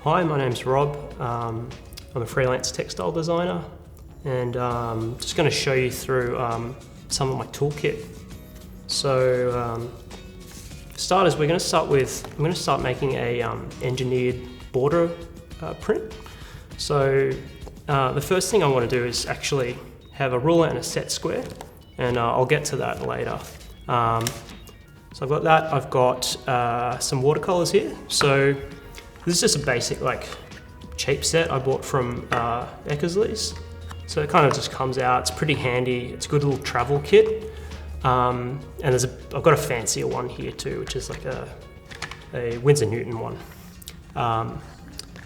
Hi, my name's Rob. I'm a freelance textile designer, and just going to show you through some of my toolkit. So, for starters, I'm going to start making a engineered border print. So, the first thing I want to do is actually have a ruler and a set square, and I'll get to that later. So I've got that. I've got some watercolors here. So this is just a basic, cheap set I bought from Eckersley's. So it kind of just comes out. It's pretty handy. It's a good little travel kit. And I've got a fancier one here too, which is like a Winsor Newton one. But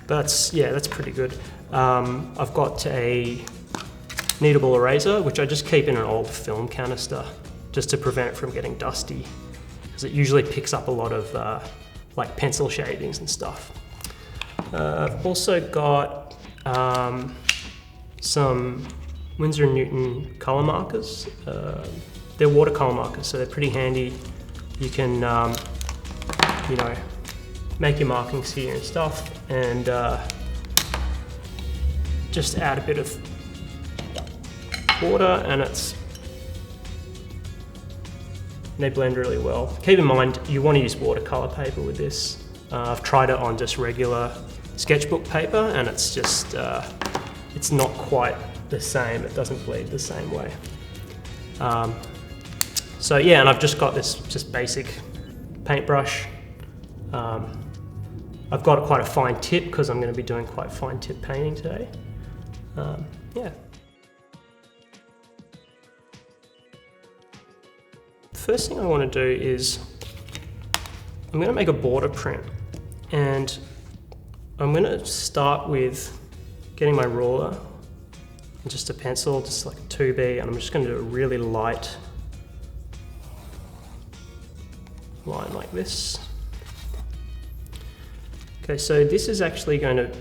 that's pretty good. I've got a kneadable eraser, which I just keep in an old film canister, just to prevent it from getting dusty, because it usually picks up a lot of pencil shavings and stuff. I've also got some Winsor & Newton color markers. They're watercolor markers, so they're pretty handy. You can, make your markings here and stuff, and just add a bit of water, and they blend really well. Keep in mind, you want to use watercolor paper with this. I've tried it on just regular sketchbook paper, and it's just, it's not quite the same. It doesn't bleed the same way. So yeah, and I've just got this just basic paintbrush. I've got quite a fine tip because I'm going to be doing quite fine tip painting today. Yeah. First thing I want to do is I'm going to make a border print, and I'm going to start with getting my ruler and just a pencil, just like a 2B, and I'm just going to do a really light line like this. Okay, so this is actually going to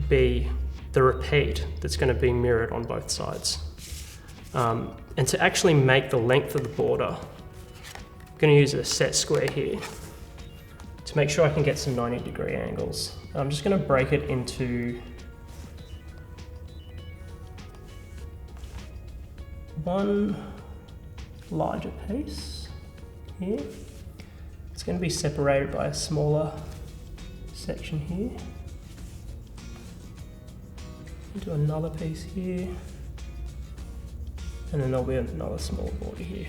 be the repeat that's going to be mirrored on both sides. And to actually make the length of the border, I'm going to use a set square here to make sure I can get some 90-degree angles. I'm just going to break it into one larger piece here. It's going to be separated by a smaller section here. Do another piece here, and then there'll be another small border here.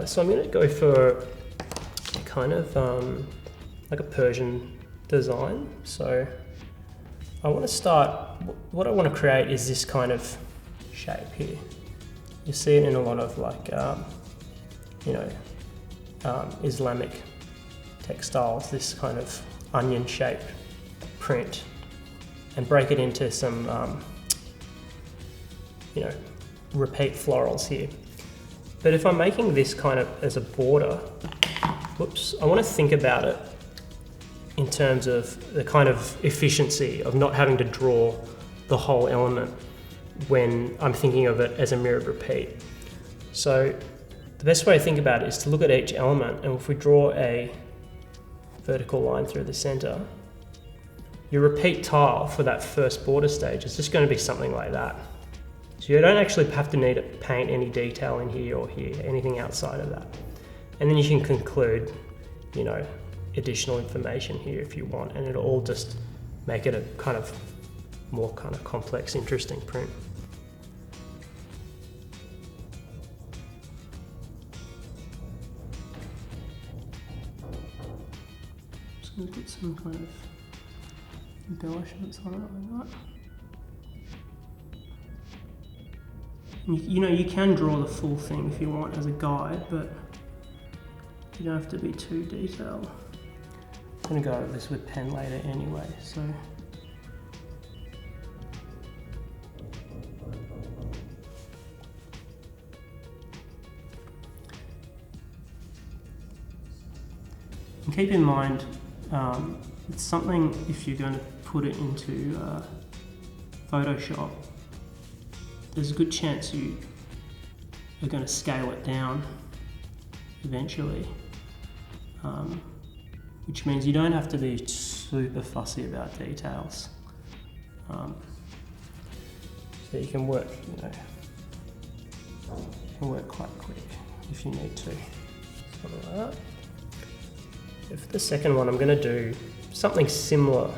So I'm going to go for a kind of like a Persian design. So I want to start, what I want to create is this kind of shape here. You see it in a lot of Islamic textiles, this kind of onion shaped print, and break it into some repeat florals here. But if I'm making this kind of as a border, I want to think about it in terms of the kind of efficiency of not having to draw the whole element when I'm thinking of it as a mirrored repeat. So the best way to think about it is to look at each element, and if we draw a vertical line through the center, your repeat tile for that first border stage is just going to be something like that. So you don't actually have to need to paint any detail in here or here, anything outside of that. And then you can conclude, additional information here if you want, and it'll all just make it a kind of more kind of complex, interesting print. Just going to put some kind of embellishments on it like that. You can draw the full thing if you want as a guide, but you don't have to be too detailed. I'm going to go over this with pen later anyway, so. And keep in mind, it's something, if you're going to put it into Photoshop, there's a good chance you are going to scale it down eventually, which means you don't have to be super fussy about details. So you can work, quite quick if you need to. Something like that. So for the second one, I'm going to do something similar,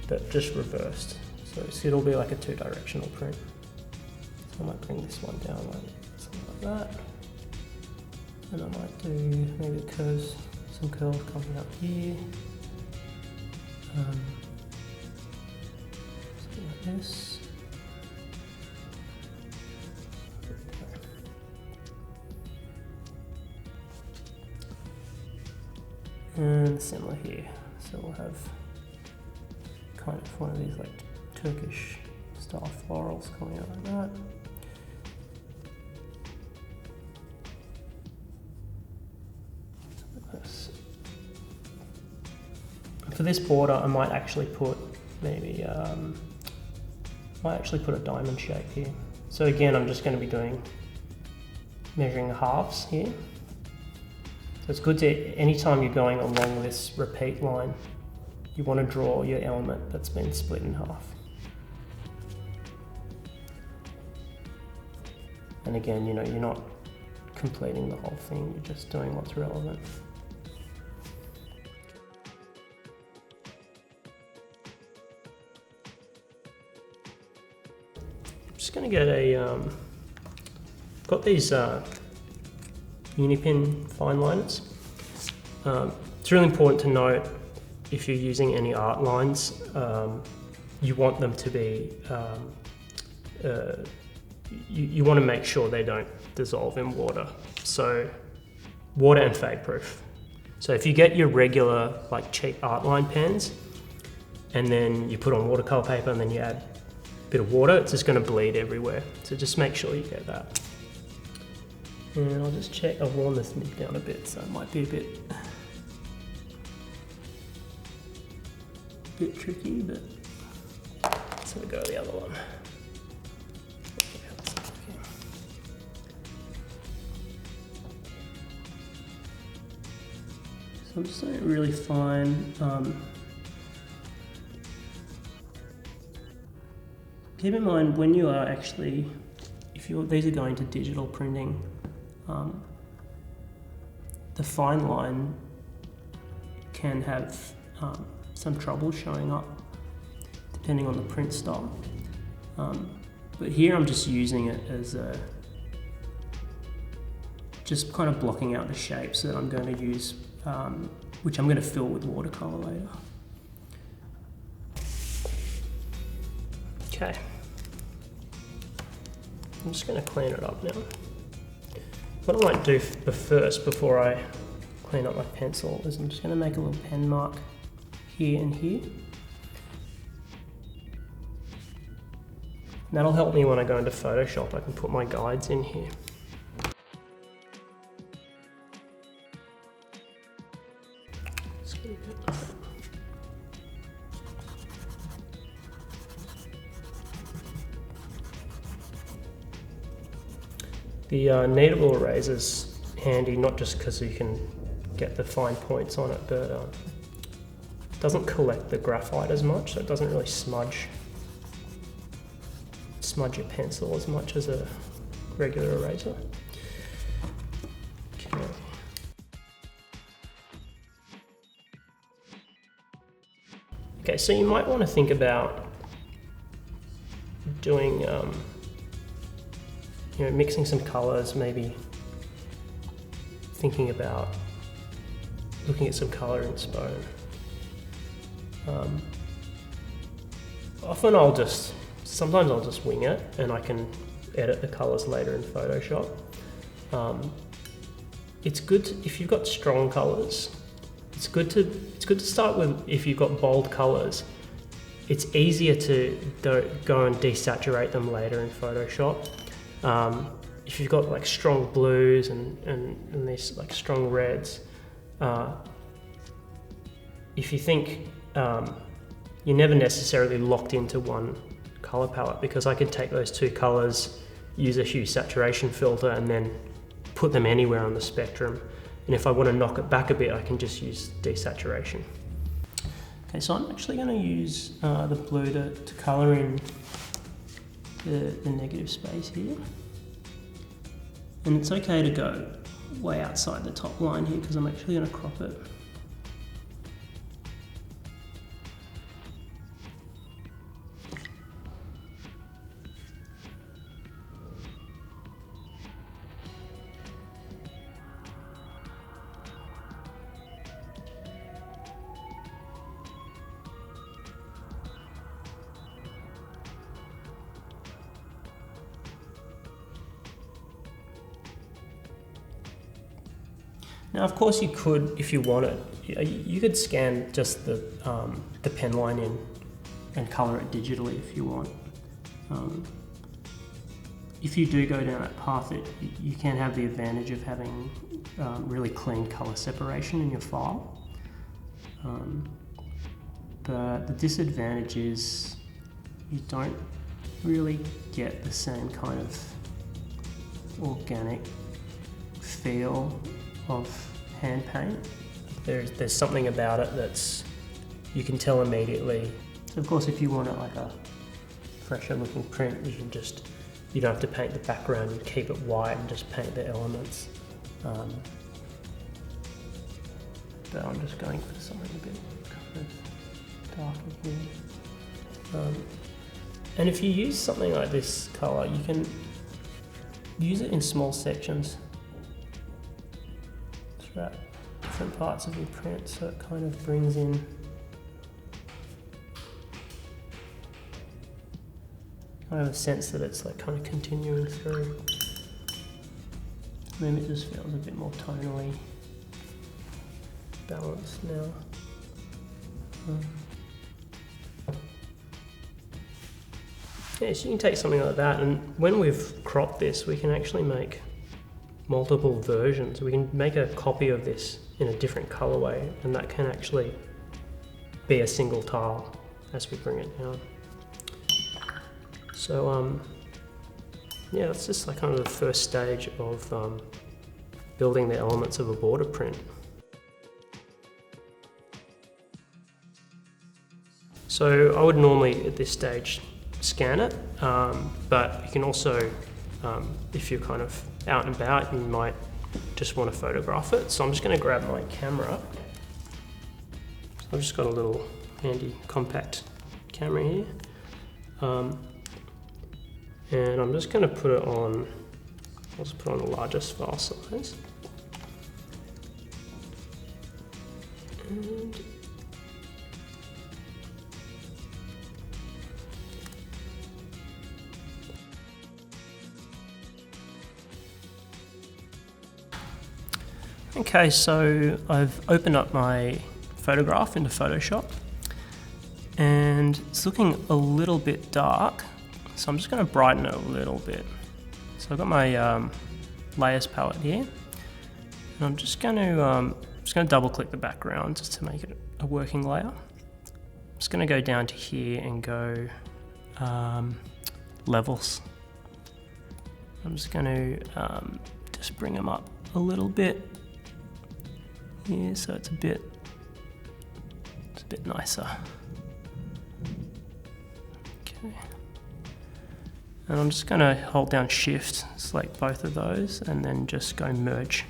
but just reversed. So it'll be like a two-directional print. So I might bring this one down like something like that. And I might do maybe curves, some curls coming up here. Something like this. And similar here. So we'll have kind of one of these like Turkish style florals coming out like that. For this border, I might actually put maybe a diamond shape here. So again, I'm just going to be measuring the halves here. So it's good to, anytime you're going along this repeat line, you want to draw your element that's been split in half. And again, you're not completing the whole thing, you're just doing what's relevant. Just going to get got these Unipin Fineliners. It's really important to note, if you're using any art lines, you want them to be, you want to make sure they don't dissolve in water. So water and fade proof. So if you get your regular like cheap art line pens and then you put on watercolor paper and then you add a bit of water, it's just going to bleed everywhere. So just make sure you get that. And I'll just check, I've worn this nib down a bit, so it might be a bit tricky, but let's have a go at the other one. So I'm just doing it really fine. Keep in mind, when you are actually, these are going to digital printing, the fine line can have some trouble showing up depending on the print style. But here I'm just using it as just kind of blocking out the shapes that I'm going to use, which I'm going to fill with watercolor later. Okay, I'm just going to clean it up now. What I might do first, before I clean up my pencil, is I'm just going to make a little pen mark here and here. And that'll help me when I go into Photoshop. I can put my guides in here. The kneadable eraser's handy, not just because you can get the fine points on it, but it doesn't collect the graphite as much, so it doesn't really smudge your pencil as much as a regular eraser. Okay. Okay, so you might want to think about doing mixing some colors, maybe thinking about looking at some color inspo. Sometimes I'll just wing it and I can edit the colors later in Photoshop. It's good if you've got strong colors. It's good to start with. If you've got bold colors, it's easier to go and desaturate them later in Photoshop. If you've got like strong blues and these like strong reds, if you think you're never necessarily locked into one color palette, because I can take those two colors, use a hue saturation filter, and then put them anywhere on the spectrum. And if I want to knock it back a bit, I can just use desaturation. Okay, so I'm actually going to use the blue to colour in the negative space here. And it's okay to go way outside the top line here because I'm actually going to crop it. Now, of course, you could, if you wanted, you could scan just the pen line in and colour it digitally if you want. If you do go down that path, you can have the advantage of having really clean colour separation in your file. But the disadvantage is you don't really get the same kind of organic feel of hand paint. There's something about it that's, you can tell immediately. So of course, if you want it like a fresher looking print, you don't have to paint the background, you keep it white and just paint the elements. But I'm just going for something a bit kind of darker here. And if you use something like this colour, you can use it in small sections throughout different parts of your print, so it kind of brings in kind of a sense that it's like kind of continuing through. Maybe it just feels a bit more tonally balanced now. Yeah, so you can take something like that, and when we've cropped this, we can actually make multiple versions. We can make a copy of this in a different colorway, and that can actually be a single tile as we bring it down. So yeah, that's just like kind of the first stage of building the elements of a border print. So I would normally at this stage scan it, but you can also, if you're kind of out and about, you might just want to photograph it. So I'm just going to grab my camera. I've just got a little handy compact camera here. And I'm just going to put it on, I'll just put on the largest file size. And okay, so I've opened up my photograph into Photoshop, and it's looking a little bit dark, so I'm just going to brighten it a little bit. So I've got my layers palette here, and I'm just going to double click the background just to make it a working layer. I'm just going to go down to here and go levels. I'm just going to just bring them up a little bit here, so it's a bit nicer. Okay. And I'm just going to hold down Shift, select both of those, and then just go merge.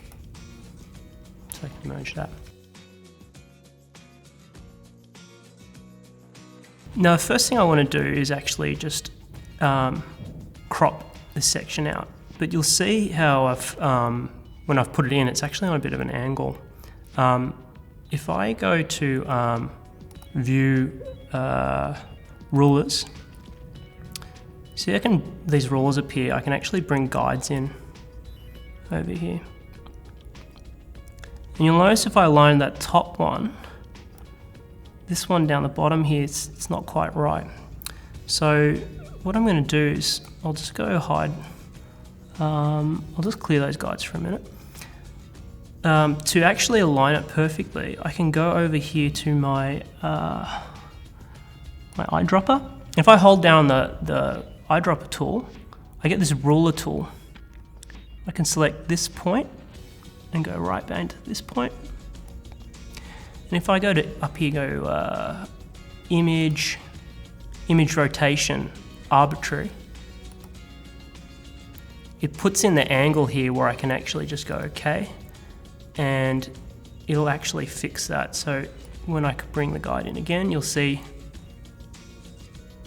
So I can merge that. Now, the first thing I want to do is actually just crop this section out. But you'll see how when I've put it in, it's actually on a bit of an angle. If I go to View Rulers, see these rulers appear, I can actually bring guides in over here. And you'll notice if I align that top one, this one down the bottom here, it's not quite right. So what I'm going to do is I'll just go hide. I'll just clear those guides for a minute. To actually align it perfectly, I can go over here to my my eyedropper. If I hold down the eyedropper tool, I get this ruler tool. I can select this point and go right back to this point. And if I go to up here, go image rotation, arbitrary, it puts in the angle here where I can actually just go okay, and it'll actually fix that. So when I bring the guide in again, you'll see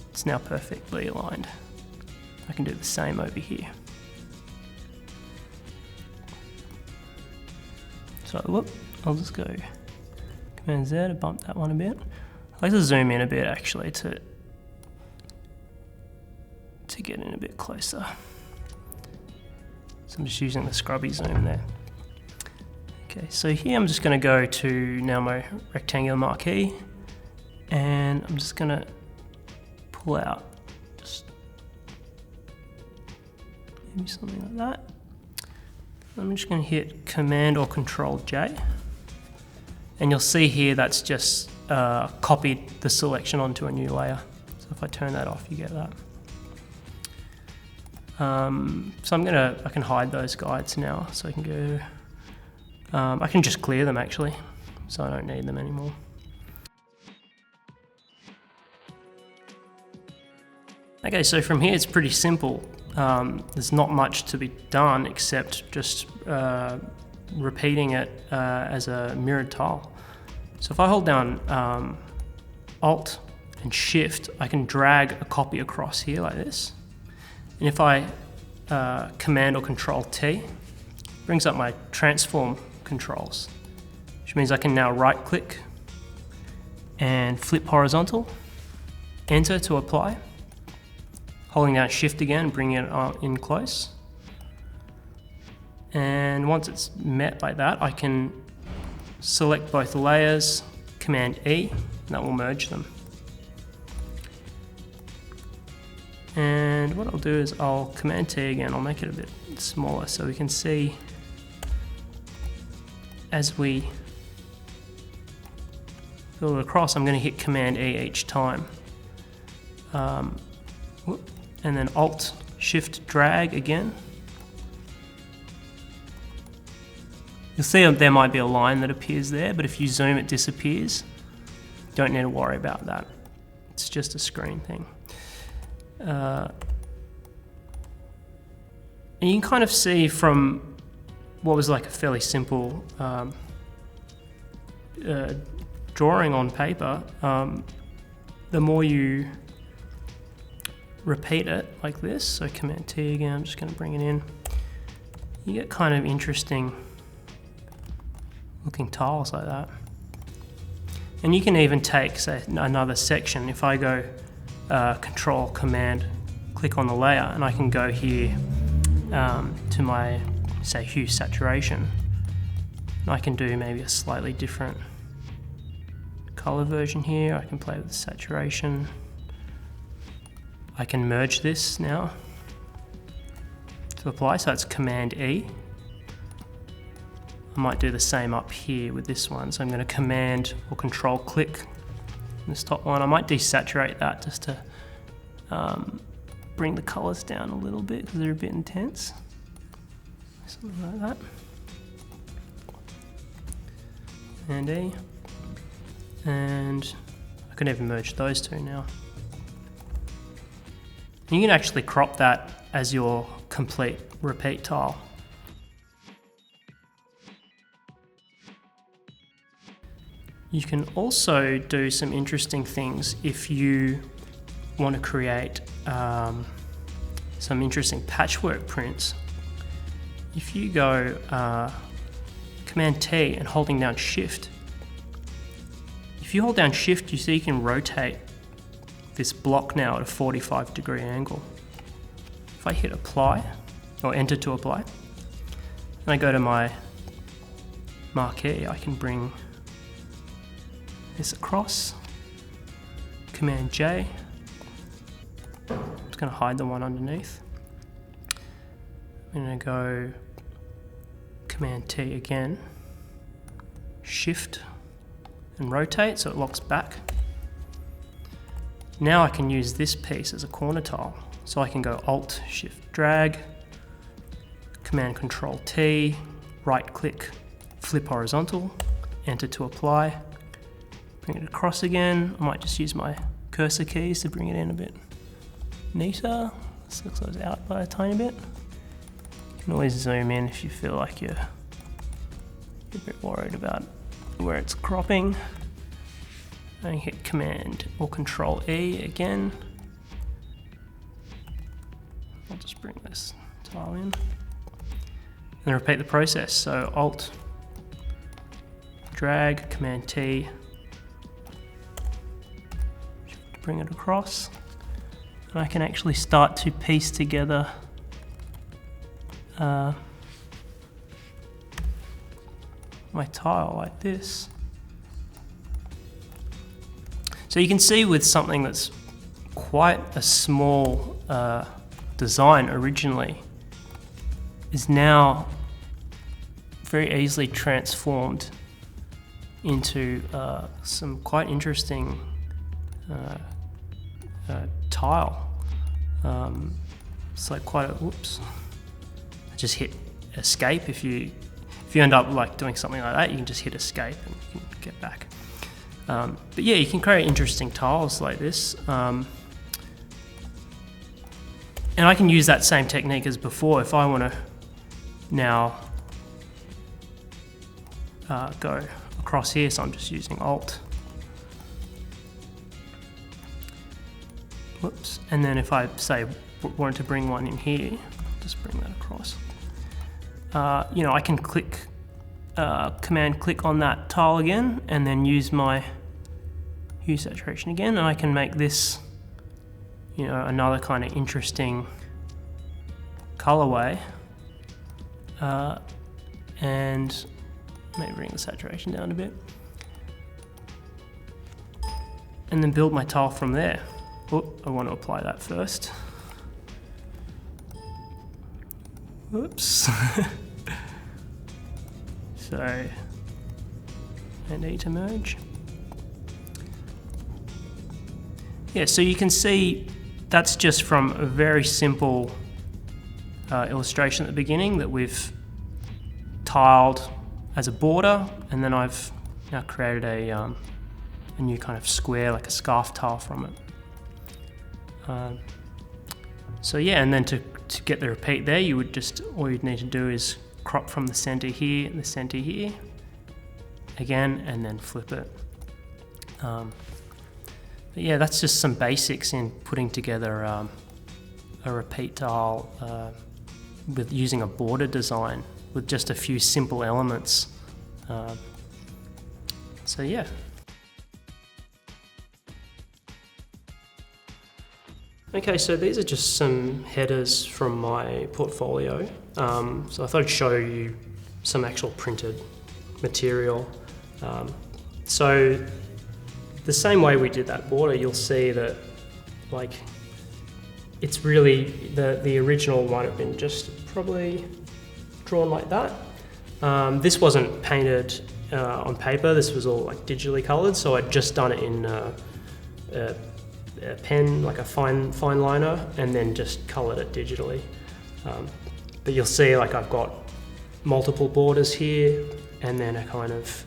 it's now perfectly aligned. I can do the same over here. So whoop, I'll just go Command Z to bump that one a bit. I like to zoom in a bit actually to get in a bit closer. So I'm just using the scrubby zoom there. Okay, so here I'm just going to go to now my rectangular marquee, and I'm just going to pull out just maybe something like that. I'm just going to hit Command or Control J, and you'll see here that's just copied the selection onto a new layer. So if I turn that off, you get that. So I can hide those guides now, so I can go, I can just clear them actually, so I don't need them anymore. Okay, so from here it's pretty simple. There's not much to be done except just repeating it as a mirrored tile. So if I hold down Alt and Shift, I can drag a copy across here like this. And if I Command or Control T, it brings up my transform controls, which means I can now right click and flip horizontal, enter to apply, holding down Shift again, bringing it in close. And once it's met like that, I can select both layers, Command E, and that will merge them. And what I'll do is I'll Command T again, I'll make it a bit smaller so we can see as we fill it across. I'm going to hit Command E each time. And then Alt, Shift, drag again. You'll see there might be a line that appears there, but if you zoom it disappears. Don't need to worry about that. It's just a screen thing. And you can kind of see from what was like a fairly simple drawing on paper, the more you repeat it like this, so Command T again, I'm just going to bring it in, you get kind of interesting looking tiles like that. And you can even take, say, another section. If I go Control, Command, click on the layer, and I can go here to my, say, hue saturation. And I can do maybe a slightly different color version here. I can play with the saturation. I can merge this now to apply, so it's Command E. I might do the same up here with this one, so I'm going to Command or Control click this top one. I might desaturate that just to bring the colors down a little bit because they're a bit intense. Something like that. And E. And I can even merge those two now. And you can actually crop that as your complete repeat tile. You can also do some interesting things if you want to create some interesting patchwork prints. If you go Command T and holding down Shift, if you hold down Shift, you see you can rotate this block now at a 45-degree angle. If I hit Apply, or Enter to apply, and I go to my marquee, I can bring this across, Command J, I'm just going to hide the one underneath. I'm going to go Command T again, Shift and rotate so it locks back. Now I can use this piece as a corner tile. So I can go Alt, Shift, drag, Command Control T, right click, flip horizontal, enter to apply. bring it across again. I might just use my cursor keys to bring it in a bit neater. This looks like it's out by a tiny bit. You can always zoom in if you feel like you're a bit worried about where it's cropping. And hit Command or Control E again. I'll just bring this tile in. And repeat the process. So Alt, drag, Command T, bring it across. And I can actually start to piece together my tile like this. So you can see with something that's quite a small design originally, is now very easily transformed into some quite interesting tile. It's like quite a, whoops. I just hit escape. If you end up like doing something like that, you can just hit escape and you can get back. But yeah, you can create interesting tiles like this. And I can use that same technique as before if I want to now go across here, so I'm just using Alt. Whoops. And then if I say wanted to bring one in here, just bring that across. You know, I can click, Command click on that tile again, and then use my hue saturation again, and I can make this, you know, another kind of interesting colorway. And maybe bring the saturation down a bit. And then build my tile from there. Oh, I want to apply that first. Whoops. So, I need to merge. Yeah, so you can see that's just from a very simple illustration at the beginning that we've tiled as a border, and then I've now created a new kind of square, like a scarf tile from it. So yeah, and then to get the repeat there, you would just, all you'd need to do is crop from the center here and the center here again, and then flip it. But yeah, that's just some basics in putting together a repeat tile with using a border design with just a few simple elements. So yeah. Okay, so these are just some headers from my portfolio. So I thought I'd show you some actual printed material. So the same way we did that border, you'll see that like it's really the original might have been just probably drawn like that. This wasn't painted on paper, this was all like digitally colored, so I'd just done it in a pen, like a fine liner, and then just colored it digitally. But you'll see like I've got multiple borders here, and then a kind of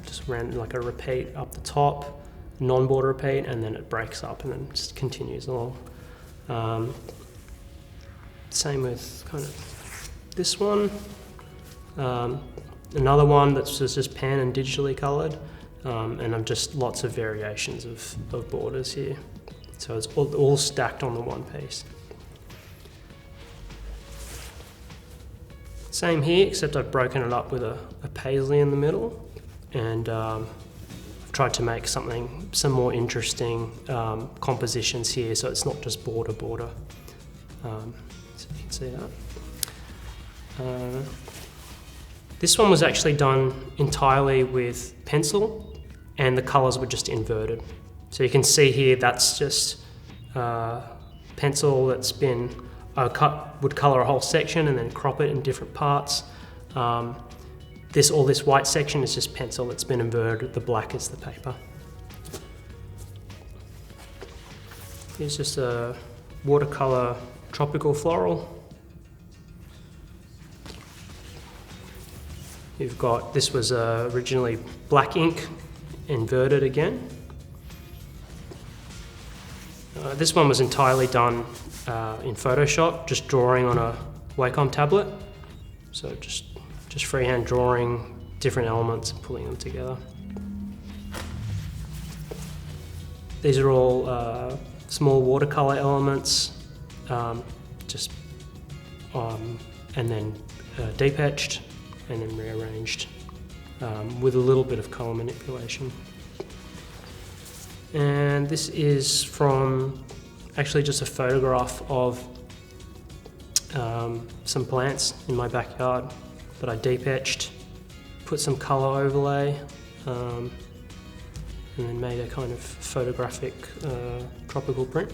just ran like a repeat up the top, non-border repeat, and then it breaks up and then just continues along. Same with kind of this one. Another one that's just pen and digitally coloured, and I've just lots of variations of borders here. So it's all stacked on the one piece. Same here, except I've broken it up with a paisley in the middle, and I've tried to make some more interesting compositions here, so it's not just border. So you can see that. This one was actually done entirely with pencil, and the colours were just inverted. So you can see here that's just pencil that's been would colour a whole section and then crop it in different parts. All this white section is just pencil that's been inverted. The black is the paper. Here's just a watercolour tropical floral. You've got, this was originally black ink inverted again. This one was entirely done in Photoshop, just drawing on a Wacom tablet. So just freehand drawing different elements and pulling them together. These are all small watercolor elements, and then deep etched and then rearranged with a little bit of color manipulation. And this is from actually just a photograph of some plants in my backyard that I deep etched, put some color overlay, and then made a kind of photographic tropical print.